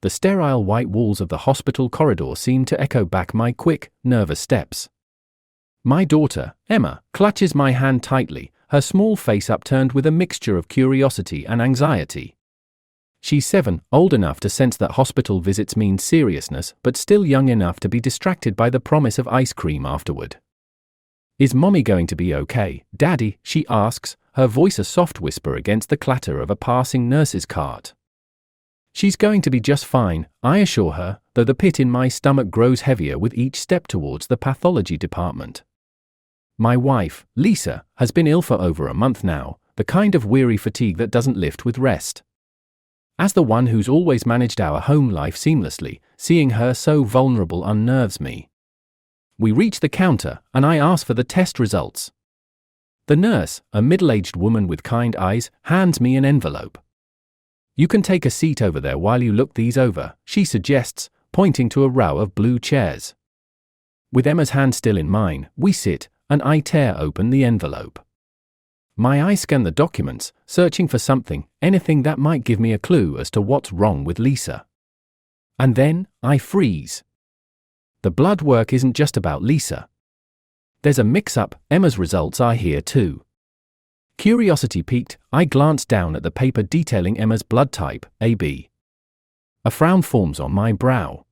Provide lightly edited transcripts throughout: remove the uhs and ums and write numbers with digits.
The sterile white walls of the hospital corridor seem to echo back my quick, nervous steps. My daughter, Emma, clutches my hand tightly, her small face upturned with a mixture of curiosity and anxiety. She's 7, old enough to sense that hospital visits mean seriousness, but still young enough to be distracted by the promise of ice cream afterward. "Is Mommy going to be okay, Daddy?" she asks, her voice a soft whisper against the clatter of a passing nurse's cart. "She's going to be just fine," I assure her, though the pit in my stomach grows heavier with each step towards the pathology department. My wife, Lisa, has been ill for over a month now, the kind of weary fatigue that doesn't lift with rest. As the one who's always managed our home life seamlessly, seeing her so vulnerable unnerves me. We reach the counter, and I ask for the test results. The nurse, a middle-aged woman with kind eyes, hands me an envelope. "You can take a seat over there while you look these over," she suggests, pointing to a row of blue chairs. With Emma's hand still in mine, we sit, and I tear open the envelope. My eyes scan the documents, searching for something, anything that might give me a clue as to what's wrong with Lisa. And then, I freeze. The blood work isn't just about Lisa. There's a mix-up, Emma's results are here too. Curiosity piqued, I glance down at the paper detailing Emma's blood type, AB. A frown forms on my brow.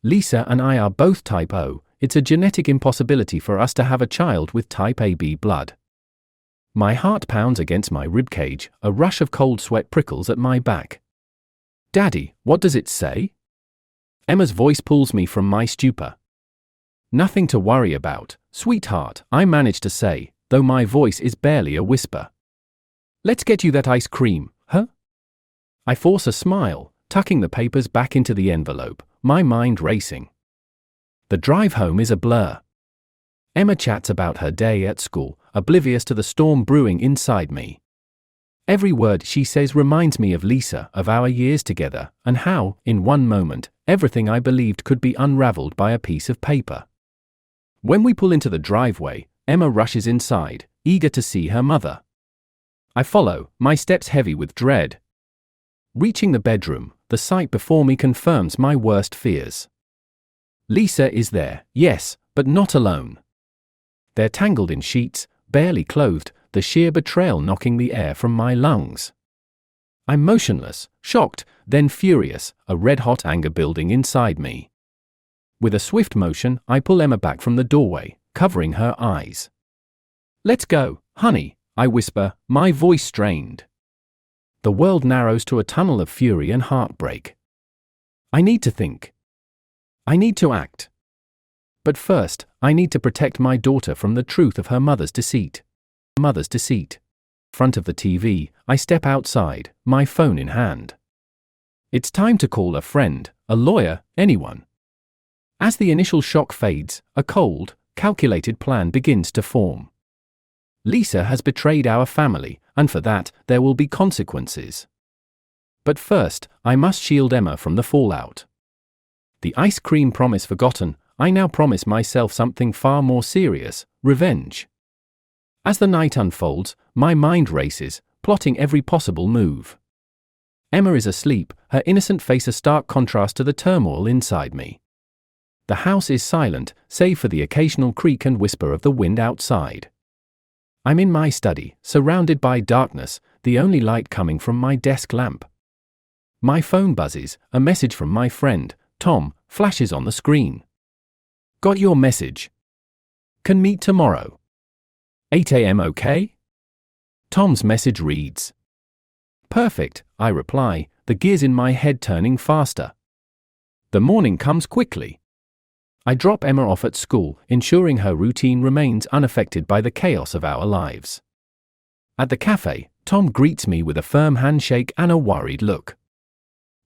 Lisa and I are both type O, it's a genetic impossibility for us to have a child with type AB blood. My heart pounds against my ribcage, a rush of cold sweat prickles at my back. "Daddy, what does it say?" Emma's voice pulls me from my stupor. "Nothing to worry about, sweetheart," I manage to say, though my voice is barely a whisper. "Let's get you that ice cream, huh?" I force a smile, tucking the papers back into the envelope, my mind racing. The drive home is a blur. Emma chats about her day at school, oblivious to the storm brewing inside me. Every word she says reminds me of Lisa, of our years together, and how, in one moment, everything I believed could be unraveled by a piece of paper. When we pull into the driveway, Emma rushes inside, eager to see her mother. I follow, my steps heavy with dread. Reaching the bedroom, the sight before me confirms my worst fears. Lisa is there, yes, but not alone. They're tangled in sheets, barely clothed, the sheer betrayal knocking the air from my lungs. I'm motionless, shocked, then furious, a red-hot anger building inside me. With a swift motion, I pull Emma back from the doorway, covering her eyes. "Let's go, honey," I whisper, my voice strained. The world narrows to a tunnel of fury and heartbreak. I need to think. I need to act. But first, I need to protect my daughter from the truth of her mother's deceit. Front of the TV, I step outside, my phone in hand. It's time to call a friend, a lawyer, anyone. As the initial shock fades, a cold, calculated plan begins to form. Lisa has betrayed our family, and for that, there will be consequences. But first, I must shield Emma from the fallout. The ice cream promise forgotten, I now promise myself something far more serious: revenge. As the night unfolds, my mind races, plotting every possible move. Emma is asleep, her innocent face a stark contrast to the turmoil inside me. The house is silent, save for the occasional creak and whisper of the wind outside. I'm in my study, surrounded by darkness, the only light coming from my desk lamp. My phone buzzes, a message from my friend, Tom, flashes on the screen. "Got your message. Can meet tomorrow. 8 a.m. okay?" Tom's message reads. "Perfect," I reply, the gears in my head turning faster. The morning comes quickly. I drop Emma off at school, ensuring her routine remains unaffected by the chaos of our lives. At the cafe, Tom greets me with a firm handshake and a worried look.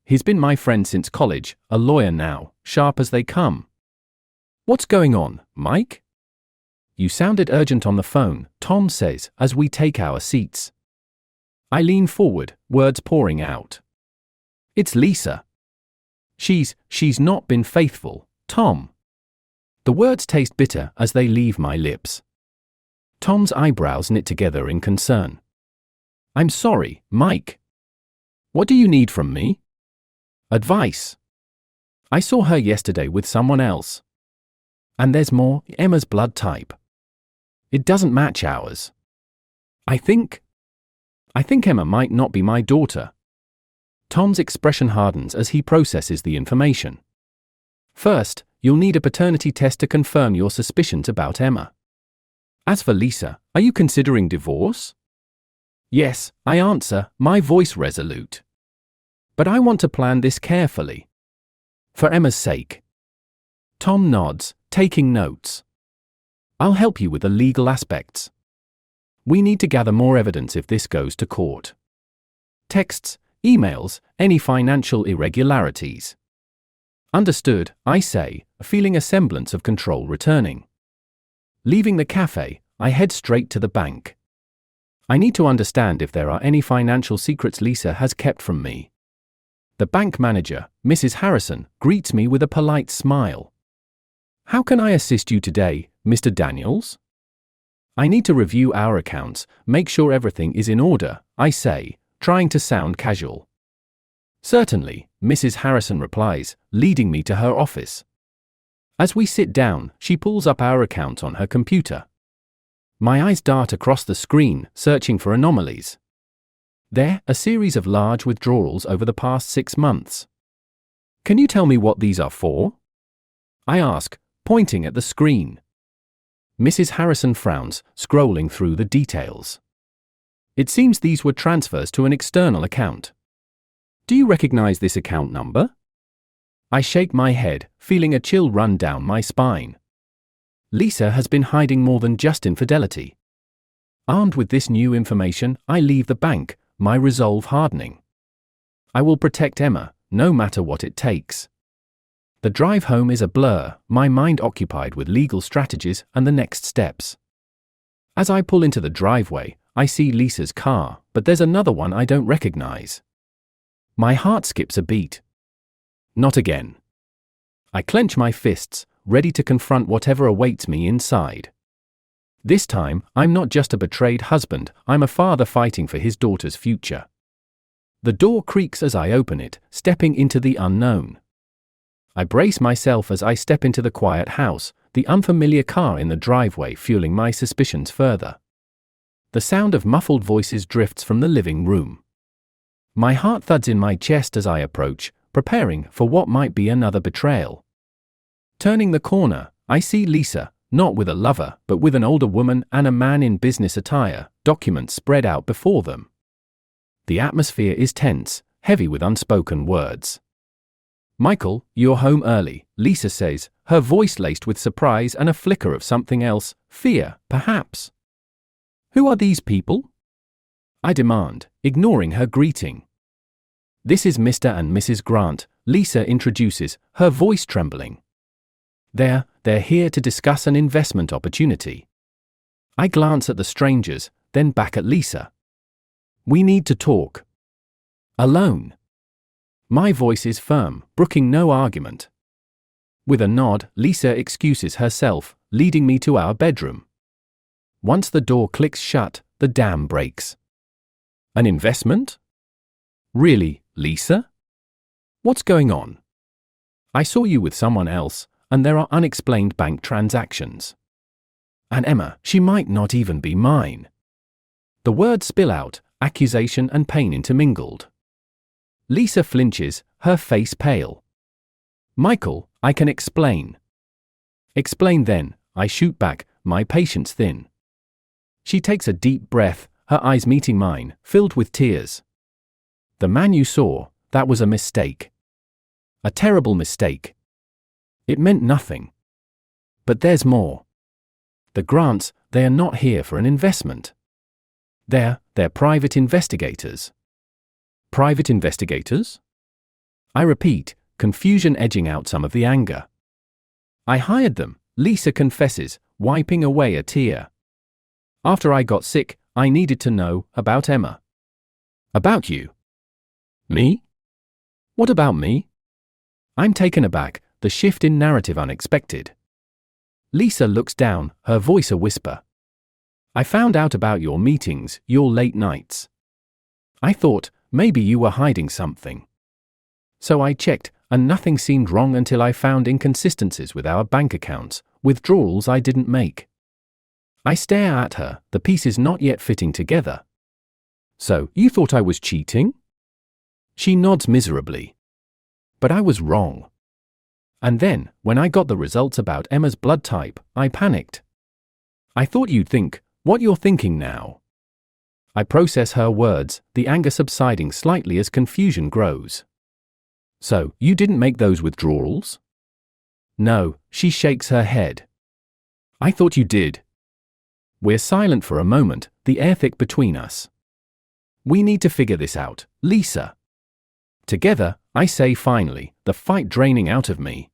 He's been my friend since college, a lawyer now, sharp as they come. "What's going on, Mike?" "You sounded urgent on the phone," Tom says, as we take our seats. I lean forward, words pouring out. "It's Lisa. She's not been faithful, Tom." The words taste bitter as they leave my lips. Tom's eyebrows knit together in concern. "I'm sorry, Mike. What do you need from me?" Advice. I saw her yesterday with someone else. And there's more, Emma's blood type. It doesn't match ours. I think Emma might not be my daughter. Tom's expression hardens as he processes the information. First, you'll need a paternity test to confirm your suspicions about Emma. As for Lisa, are you considering divorce? Yes, I answer, my voice resolute. But I want to plan this carefully. For Emma's sake. Tom nods, taking notes. I'll help you with the legal aspects. We need to gather more evidence if this goes to court. Texts, emails, any financial irregularities. Understood, I say, feeling a semblance of control returning. Leaving the cafe, I head straight to the bank. I need to understand if there are any financial secrets Lisa has kept from me. The bank manager, Mrs. Harrison, greets me with a polite smile. How can I assist you today, Mr. Daniels? I need to review our accounts, make sure everything is in order, I say, trying to sound casual. Certainly, Mrs. Harrison replies, leading me to her office. As we sit down, she pulls up our account on her computer. My eyes dart across the screen, searching for anomalies. There, a series of large withdrawals over the past 6 months. Can you tell me what these are for? I ask, pointing at the screen. Mrs. Harrison frowns, scrolling through the details. It seems these were transfers to an external account. Do you recognize this account number? I shake my head, feeling a chill run down my spine. Lisa has been hiding more than just infidelity. Armed with this new information, I leave the bank, my resolve hardening. I will protect Emma, no matter what it takes. The drive home is a blur, my mind occupied with legal strategies and the next steps. As I pull into the driveway, I see Lisa's car, but there's another one I don't recognize. My heart skips a beat. Not again. I clench my fists, ready to confront whatever awaits me inside. This time, I'm not just a betrayed husband, I'm a father fighting for his daughter's future. The door creaks as I open it, stepping into the unknown. I brace myself as I step into the quiet house, the unfamiliar car in the driveway fueling my suspicions further. The sound of muffled voices drifts from the living room. My heart thuds in my chest as I approach, preparing for what might be another betrayal. Turning the corner, I see Lisa, not with a lover, but with an older woman and a man in business attire, documents spread out before them. The atmosphere is tense, heavy with unspoken words. Michael, you're home early, Lisa says, her voice laced with surprise and a flicker of something else, fear, perhaps. Who are these people? I demand, ignoring her greeting. This is Mr. and Mrs. Grant, Lisa introduces, her voice trembling. They're here to discuss an investment opportunity. I glance at the strangers, then back at Lisa. We need to talk. Alone. My voice is firm, brooking no argument. With a nod, Lisa excuses herself, leading me to our bedroom. Once the door clicks shut, the dam breaks. An investment? Really, Lisa? What's going on? I saw you with someone else, and there are unexplained bank transactions. And Emma, she might not even be mine. The words spill out, accusation and pain intermingled. Lisa flinches, her face pale. Michael, I can explain. Explain then, I shoot back, my patience thin. She takes a deep breath, her eyes meeting mine, filled with tears. The man you saw, that was a mistake. A terrible mistake. It meant nothing. But there's more. The Grants, they are not here for an investment. They're private investigators. Private investigators? I repeat, confusion edging out some of the anger. I hired them, Lisa confesses, wiping away a tear. After I got sick, I needed to know about Emma. About you? Me? What about me? I'm taken aback, the shift in narrative unexpected. Lisa looks down, her voice a whisper. I found out about your meetings, your late nights. I thought, maybe you were hiding something. So I checked, and nothing seemed wrong until I found inconsistencies with our bank accounts, withdrawals I didn't make. I stare at her, the pieces not yet fitting together. So, you thought I was cheating? She nods miserably. But I was wrong. And then, when I got the results about Emma's blood type, I panicked. I thought you'd think what you're thinking now. I process her words, the anger subsiding slightly as confusion grows. So, you didn't make those withdrawals? No, she shakes her head. I thought you did. We're silent for a moment, the air thick between us. We need to figure this out, Lisa. Together, I say finally, the fight draining out of me.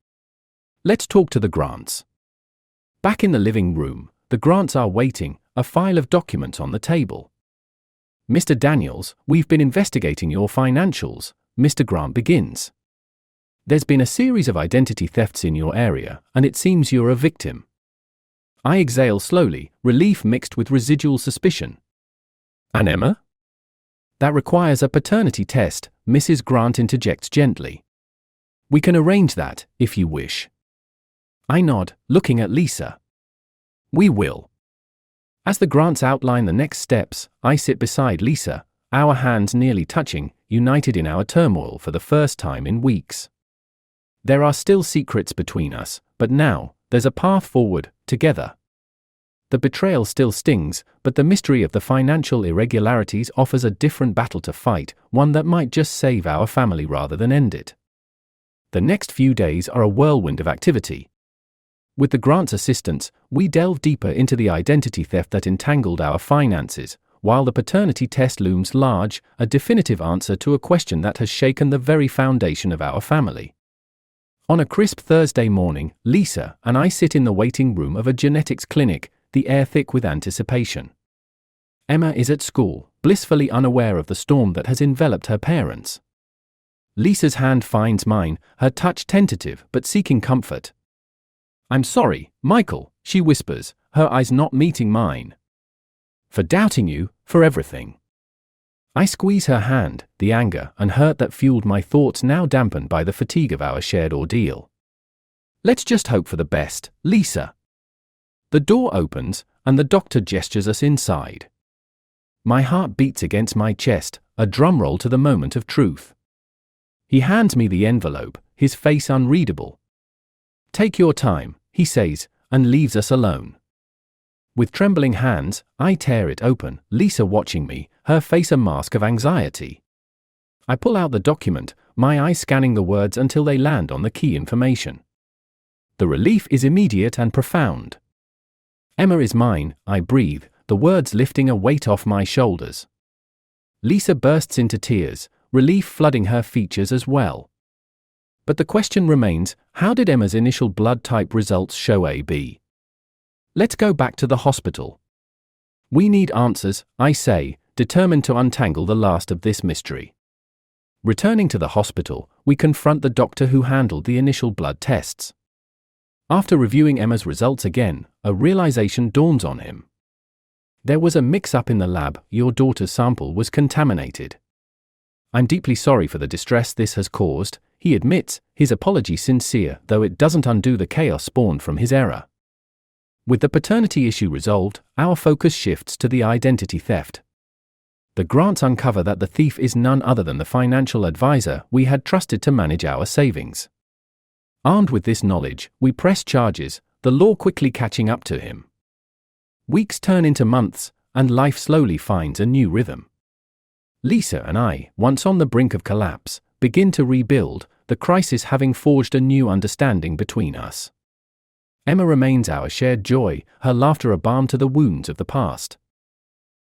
Let's talk to the Grants. Back in the living room, the Grants are waiting, a file of documents on the table. Mr. Daniels, we've been investigating your financials, Mr. Grant begins. There's been a series of identity thefts in your area, and it seems you're a victim. I exhale slowly, relief mixed with residual suspicion. And Emma? That requires a paternity test, Mrs. Grant interjects gently. We can arrange that, if you wish. I nod, looking at Lisa. We will. As the Grants outline the next steps, I sit beside Lisa, our hands nearly touching, united in our turmoil for the first time in weeks. There are still secrets between us, but now, there's a path forward, together. The betrayal still stings, but the mystery of the financial irregularities offers a different battle to fight, one that might just save our family rather than end it. The next few days are a whirlwind of activity. With the Grant's assistance, we delve deeper into the identity theft that entangled our finances, while the paternity test looms large, a definitive answer to a question that has shaken the very foundation of our family. On a crisp Thursday morning, Lisa and I sit in the waiting room of a genetics clinic, the air thick with anticipation. Emma is at school, blissfully unaware of the storm that has enveloped her parents. Lisa's hand finds mine, her touch tentative but seeking comfort. I'm sorry, Michael, she whispers, her eyes not meeting mine. For doubting you, for everything. I squeeze her hand, the anger and hurt that fueled my thoughts now dampened by the fatigue of our shared ordeal. Let's just hope for the best, Lisa. The door opens, and the doctor gestures us inside. My heart beats against my chest, a drum roll to the moment of truth. He hands me the envelope, his face unreadable. Take your time, he says, and leaves us alone. With trembling hands, I tear it open, Lisa watching me, her face a mask of anxiety. I pull out the document, my eyes scanning the words until they land on the key information. The relief is immediate and profound. Emma is mine, I breathe, the words lifting a weight off my shoulders. Lisa bursts into tears, relief flooding her features as well. But the question remains, how did Emma's initial blood type results show AB? Let's go back to the hospital. We need answers, I say, determined to untangle the last of this mystery. Returning to the hospital, we confront the doctor who handled the initial blood tests. After reviewing Emma's results again, a realization dawns on him. There was a mix-up in the lab, your daughter's sample was contaminated. I'm deeply sorry for the distress this has caused, he admits, his apology sincere, though it doesn't undo the chaos spawned from his error. With the paternity issue resolved, our focus shifts to the identity theft. The Grants uncover that the thief is none other than the financial advisor we had trusted to manage our savings. Armed with this knowledge, we press charges, the law quickly catching up to him. Weeks turn into months, and life slowly finds a new rhythm. Lisa and I, once on the brink of collapse, begin to rebuild, the crisis having forged a new understanding between us. Emma remains our shared joy, her laughter a balm to the wounds of the past.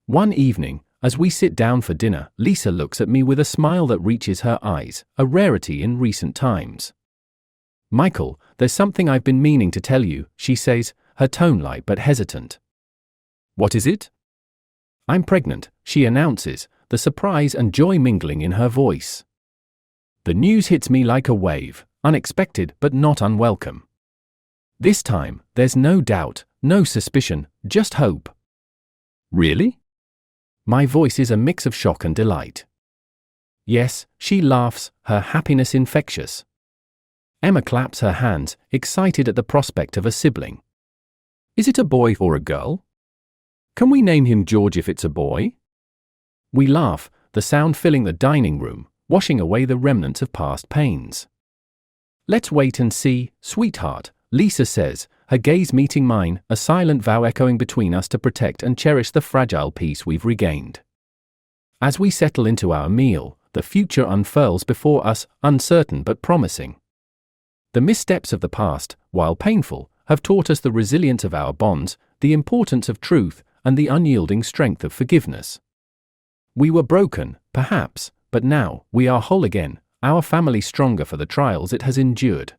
One evening, as we sit down for dinner, Lisa looks at me with a smile that reaches her eyes, a rarity in recent times. Michael, there's something I've been meaning to tell you, she says, her tone light but hesitant. What is it? I'm pregnant, she announces, the surprise and joy mingling in her voice. The news hits me like a wave, unexpected but not unwelcome. This time, there's no doubt, no suspicion, just hope. Really? My voice is a mix of shock and delight. Yes, she laughs, her happiness infectious. Emma claps her hands, excited at the prospect of a sibling. Is it a boy or a girl? Can we name him George if it's a boy? We laugh, the sound filling the dining room, washing away the remnants of past pains. Let's wait and see, sweetheart, Lisa says, her gaze meeting mine, a silent vow echoing between us to protect and cherish the fragile peace we've regained. As we settle into our meal, the future unfurls before us, uncertain but promising. The missteps of the past, while painful, have taught us the resilience of our bonds, the importance of truth, and the unyielding strength of forgiveness. We were broken, perhaps, but now we are whole again, our family stronger for the trials it has endured.